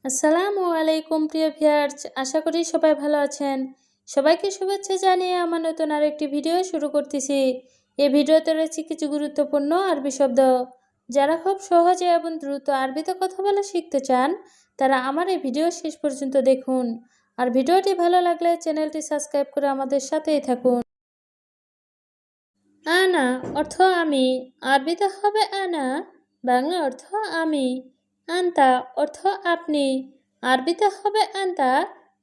আসসালামু আলাইকুম প্রিয় ভিউয়ার্স, আশা করি সবাই ভালো আছেন। সবাইকে শুভেচ্ছা জানিয়ে আমার নতুন আরেকটি ভিডিও শুরু করতেছি। এই ভিডিওতে রয়েছে কিছু গুরুত্বপূর্ণ আরবি শব্দ। যারা খুব সহজে এবং দ্রুত আরবিতে কথা বলা শিখতে চান, তারা আমার এই ভিডিও শেষ পর্যন্ত দেখুন। আর ভিডিওটি ভালো লাগলে চ্যানেলটি সাবস্ক্রাইব করে আমাদের সাথেই থাকুন। আনা অর্থ আমি, আরবিতে হবে আনা, বাংলা অর্থ আমি। আন্তা অর্থ আপনি, আরবিতে হবে আন্তা,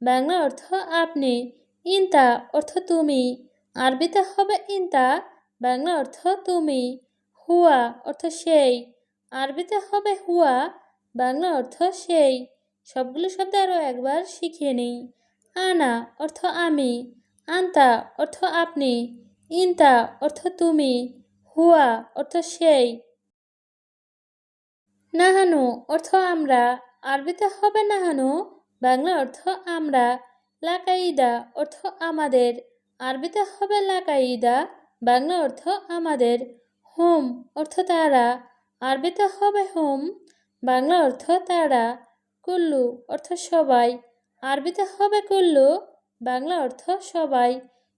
বাংলা অর্থ আপনি। ইন্তা অর্থ তুমি, আরবিতে হবে ইন্তা, বাংলা অর্থ তুমি। হুয়া অর্থ সেই, আরবিতে হবে হুয়া, বাংলা অর্থ সেই। সবগুলো শব্দ আরও একবার শিখিয়ে নিই। আনা অর্থ আমি, আন্তা অর্থ আপনি, ইন্তা অর্থ তুমি, হুয়া অর্থ সেই। নাহানু অর্থ আমরা, আরবিতে হবে নাহানু, বাংলা অর্থ আমরা। লাকাইদা অর্থ আমাদের, আরবিতে হবে লাকাইদা, বাংলা অর্থ আমাদের। হুম অর্থ তারা, আরবিতে হবে হুম, বাংলা অর্থ তারা। কুল্লু অর্থ সবাই, আরবিতে হবে কুল্লু, বাংলা অর্থ সবাই।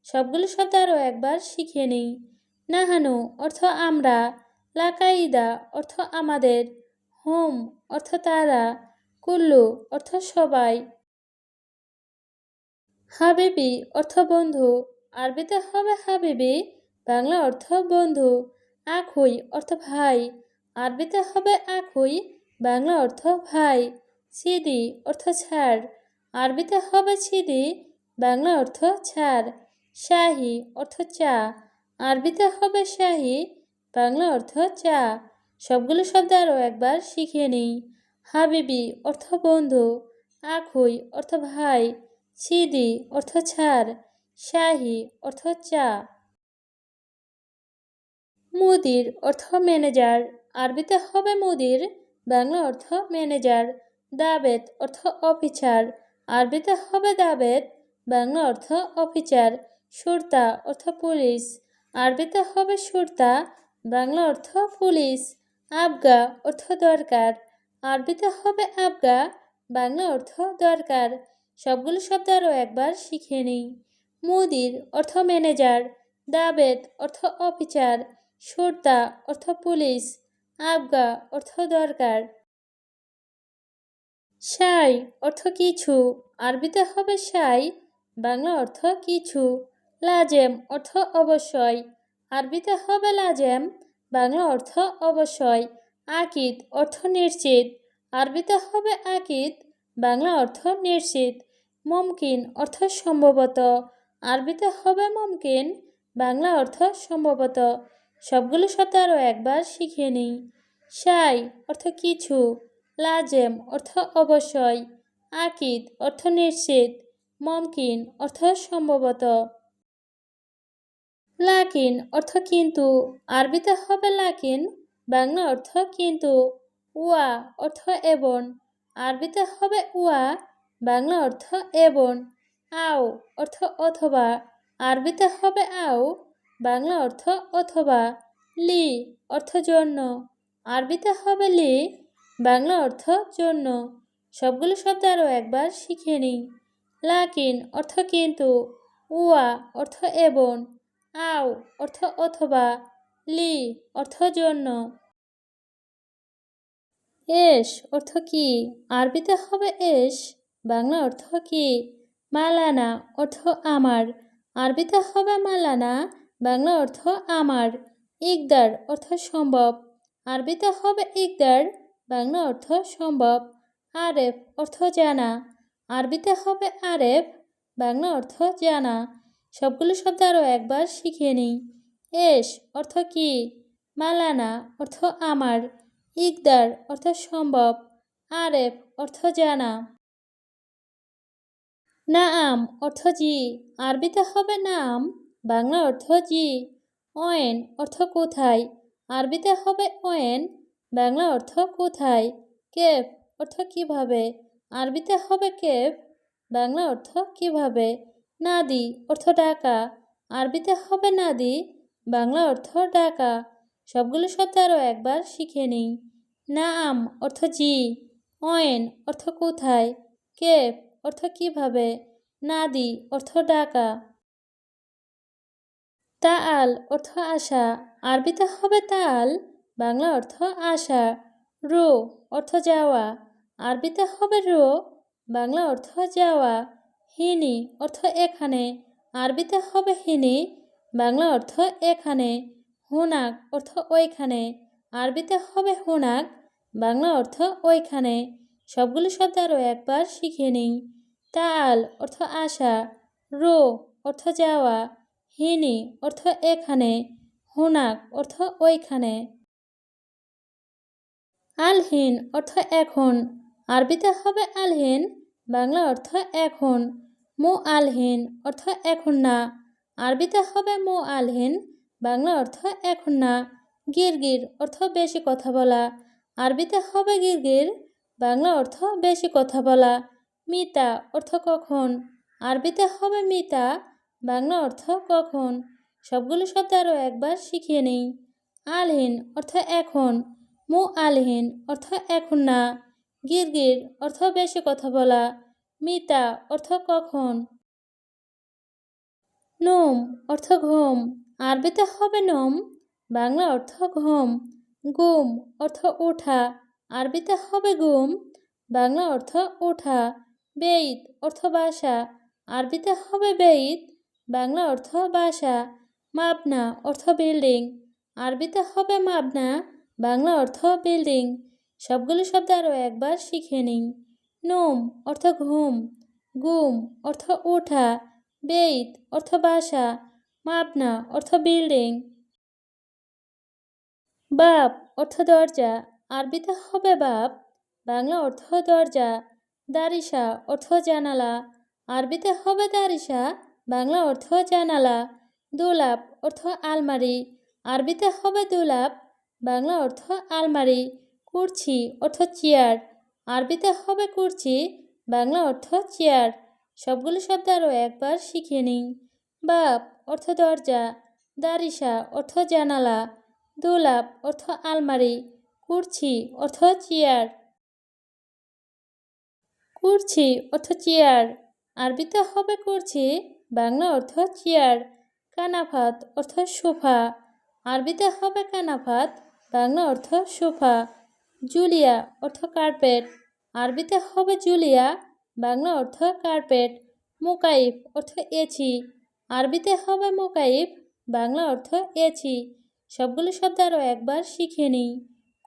সবগুলো শব্দ আরও একবার শিখিয়ে নিই। নাহানু অর্থ আমরা, লাকাইদা অর্থ আমাদের, হুম অর্থ তারা, কুল্লু অর্থ সবাই। হাবিবি অর্থ বন্ধু, আরবিতে হবে হাবিবি, বাংলা অর্থ বন্ধু। আখুই অর্থ ভাই, আরবিতে হবে আখুই, বাংলা অর্থ ভাই। সিদি অর্থ ছাড়, আরবিতে হবে ছিদি, বাংলা অর্থ ছাড়। শাহি অর্থ চা, আরবিতে হবে শাহি, বাংলা অর্থ চা। সবগুলো শব্দ আরও একবার শিখিয়ে নিই। হাবিবি অর্থ বন্ধু, আখুই অর্থ ভাই, সিদি অর্থ ছাড়, শাহি অর্থ চা। মুদির অর্থ ম্যানেজার, আরবিতে হবে মুদির, বাংলা অর্থ ম্যানেজার। দাবেত অর্থ অফিসার, আরবিতে হবে দাবেত, বাংলা অর্থ অফিসার। সুরতা অর্থ পুলিশ, আরবিতে হবে সুরতা, বাংলা অর্থ পুলিশ। আবগা অর্থ দরকার, আরবিতে হবে আবগা, বাংলা অর্থ দরকার। সবগুলো শব্দ আরও একবার শিখিয়ে নিই। মুদির অর্থ ম্যানেজার, দাবেত অর্থ অফিসার, সুরতা অর্থ পুলিশ, আবগা অর্থ দরকার। সাই অর্থ কিছু, আরবিতে হবে সাই, বাংলা অর্থ কিছু। লাজেম অর্থ অবশ্যই, আরবিতে হবে লাজেম, বাংলা অর্থ অবশ্যই। আকিদ অর্থ নিশ্চিত, আরবিতে হবে আকিদ, বাংলা অর্থ নিশ্চিত। মুমকিন অর্থ সম্ভবত, আরবিতে হবে মুমকিন, বাংলা অর্থ সম্ভবত। সবগুলো শব্দ আরও একবার শিখিয়ে নিই। সাই অর্থ কিছু, লাজেম অর্থ অবশ্যই, আকিদ অর্থ নিশ্চিত, মুমকিন অর্থ সম্ভবত। লাকিন অর্থ কিন্তু, আরবিতে হবে লাকিন, বাংলা অর্থ কিন্তু। উয়া অর্থ এবং, আরবিতে হবে উয়া, বাংলা অর্থ এবং। আও অর্থ অথবা, আরবিতে হবে আও, বাংলা অর্থ অথবা। লি অর্থ জন্য, আরবিতে হবে লি, বাংলা অর্থ জন্য। সবগুলো শব্দ আরও একবার শিখিয়ে নিই। লাকিন অর্থ কিন্তু, উয়া অর্থ এবং, আও অর্থ অথবা, লি অর্থ জন্য। এস অর্থ কি, আরবিতে হবে এস, বাংলা অর্থ কি। মালানা অর্থ আমার, আরবিতে হবে মালানা, বাংলা অর্থ আমার। ইকদার অর্থ সম্ভব, আরবিতে হবে ইকদার, বাংলা অর্থ সম্ভব। আরেফ অর্থ জানা, আরবিতে হবে আরেফ, বাংলা অর্থ জানা। সবগুলো শব্দ আরও একবার শিখিয়ে নিই। এস অর্থ কি, মালানা অর্থ আমার, ইকদার অর্থ সম্ভব, আরেফ অর্থ জানা। নাম অর্থ জি, আরবিতে হবে নাম, বাংলা অর্থ জি। ওয়েন অর্থ কোথায়, আরবিতে হবে ওয়েন, বাংলা অর্থ কোথায়। কেফ অর্থ কিভাবে, আরবিতে হবে কেফ, বাংলা অর্থ কিভাবে। নাদি অর্থ ডাকা, আরবিতে হবে নাদি, বাংলা অর্থ ডাকা। সবগুলো শব্দ আরও একবার শিখে নিই। নাম অর্থ জি, অয়েন অর্থ কোথায়, কেপ অর্থ কিভাবে, নাদি অর্থ ডাকা। তাল অর্থ আশা, আরবিতে হবে তাল, বাংলা অর্থ আশা। রো অর্থ যাওয়া, আরবিতে হবে রো, বাংলা অর্থ যাওয়া। হিনি অর্থ এখানে, আরবিতে হবে হিনি, বাংলা অর্থ এখানে। হুনাক অর্থ ওইখানে, আরবিতে হবে হুনাক, বাংলা অর্থ ওইখানে। সবগুলো শব্দ আরও একবার শিখে নিই। তাল অর্থ আশা, রো অর্থ যাওয়া, হিনি অর্থ এখানে, হুনাক অর্থ ওইখানে। আলহিন অর্থ এখন, আরবিতে হবে আলহিন, বাংলা অর্থ এখন। মু আলহিন অর্থ এখন না, আরবিতে হবে মু আলহিন, বাংলা অর্থ এখন না। গিরগির অর্থ বেশি কথা বলা, আরবিতে হবে গিরগির, বাংলা অর্থ বেশি কথা বলা। মিতা অর্থ কখন, আরবিতে হবে মিতা, বাংলা অর্থ কখন। সবগুলো শব্দ আরও একবার শিখিয়ে নিই। আলহিন অর্থ এখন, মু আলহিন অর্থ এখন না, গিরগির অর্থ বেশি কথা বলা, মিতা অর্থ কখন। নোম অর্থ ঘুম, আরবিতে হবে নোম, বাংলা অর্থ ঘুম। গুম অর্থ ওঠা, আরবিতে হবে গুম, বাংলা অর্থ ওঠা। বেইত অর্থ বাসা, আরবিতে হবে বেইত, বাংলা অর্থ বাসা। মাবনা অর্থ বিল্ডিং, আরবিতে হবে মাবনা, বাংলা অর্থ বিল্ডিং। সবগুলো শব্দ আরও একবার শিখে নিই। নোম অর্থ ঘুম, গুম অর্থ ওঠা, বেইত অর্থ বাসা, মাবনা অর্থ বিল্ডিং। বাব অর্থ দরজা, আরবিতে হবে বাব, বাংলা অর্থ দরজা। দারিসা অর্থ জানালা, আরবিতে হবে দারিসা, বাংলা অর্থ জানালা। দুলাপ অর্থ আলমারি, আরবিতে হবে দুলাপ, বাংলা অর্থ আলমারি। কুরছি অর্থ চেয়ার, আরবিতে হবে কুরছি, বাংলা অর্থ চেয়ার। সবগুলো শব্দ আরও একবার শিখিয়ে নিই। বাব অর্থ দরজা, দারিসা অর্থ জানালা, দুলাপ অর্থ আলমারি, কুরছি অর্থ চেয়ার। কুরছি অর্থ চেয়ার, আরবিতে হবে কুরছি, বাংলা অর্থ চেয়ার। কানাফাত অর্থ সোফা, আরবিতে হবে কানাফাত, বাংলা অর্থ সোফা। জুলিয়া অর্থ কার্পেট, আরবিতে হবে জুলিয়া, বাংলা অর্থ কার্পেট। মোকাইফ অর্থ এছি, আরবিতে হবে মোকাইফ, বাংলা অর্থ এছি। সবগুলো শব্দ আরও একবার শিখে নিই।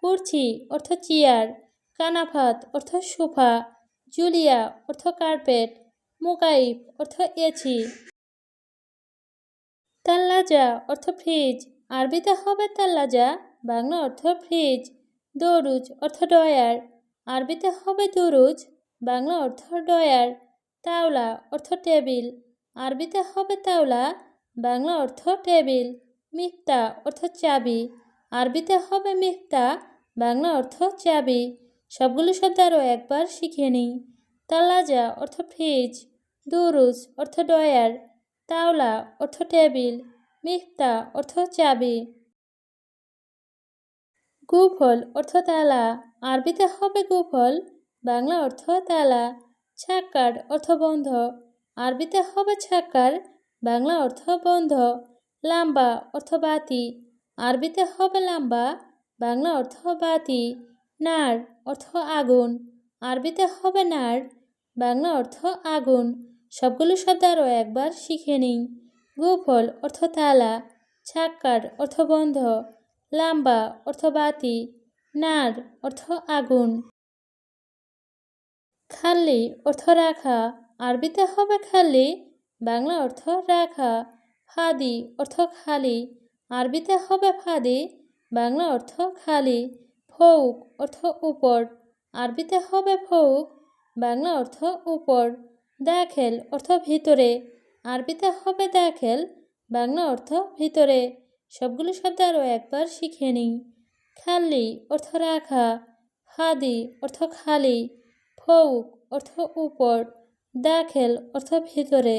কুরছি অর্থ চেয়ার, কানাফাত অর্থ সোফা, জুলিয়া অর্থ কার্পেট, মোকাইফ অর্থ এছি। তাল্লাজা অর্থ ফ্রিজ, আরবিতে হবে তাল্লাজা, বাংলা অর্থ ফ্রিজ। দরুজ অর্থ ডয়ার, আরবিতে হবে দরুজ, বাংলা অর্থ ডয়ার। তাওলা অর্থ টেবিল, আরবিতে হবে তাওলা, বাংলা অর্থ টেবিল। মিফতা অর্থ চাবি, আরবিতে হবে মিফতা, বাংলা অর্থ চাবি। সবগুলো শব্দ আরও একবার শিখে নিই। তাল্লাজা অর্থ ফ্রিজ, দরুজ অর্থ ডয়ার, তাওলা অর্থ টেবিল, মিফতা অর্থ চাবি। গুফল অর্থ তালা, আরবিতে হবে গুফল, বাংলা অর্থ তালা। ছাক্কার অর্থ বন্ধ, আরবিতে হবে ছাক্কার, বাংলা অর্থ বন্ধ। লাম্বা অর্থ বাতি, আরবিতে হবে লাম্বা, বাংলা অর্থ বাতি। নার অর্থ আগুন, আরবিতে হবে নার, বাংলা অর্থ আগুন। সবগুলো শব্দ আরও একবার শিখে নিই। গুফল অর্থ তালা, ছাক্কার অর্থ বন্ধ, লাম্বা অর্থ বাতি, নার অর্থ আগুন। খাল্লি অর্থ রাখা, আরবিতে হবে খাল্লি, বাংলা অর্থ রাখা। ফাদি অর্থ খালি, আরবিতে হবে ফাদি, বাংলা অর্থ খালি। ফৌক অর্থ উপর, আরবিতে হবে ফৌক, বাংলা অর্থ উপর। দাখেল অর্থ ভিতরে, আরবিতে হবে দাখেল, বাংলা অর্থ ভিতরে। সবগুলো শব্দ আরও একবার শিখে নিই। খাল্লি অর্থ রাখা, ফাদি অর্থ খালি, ফৌক অর্থ উপর, দাখেল অর্থ ভিতরে।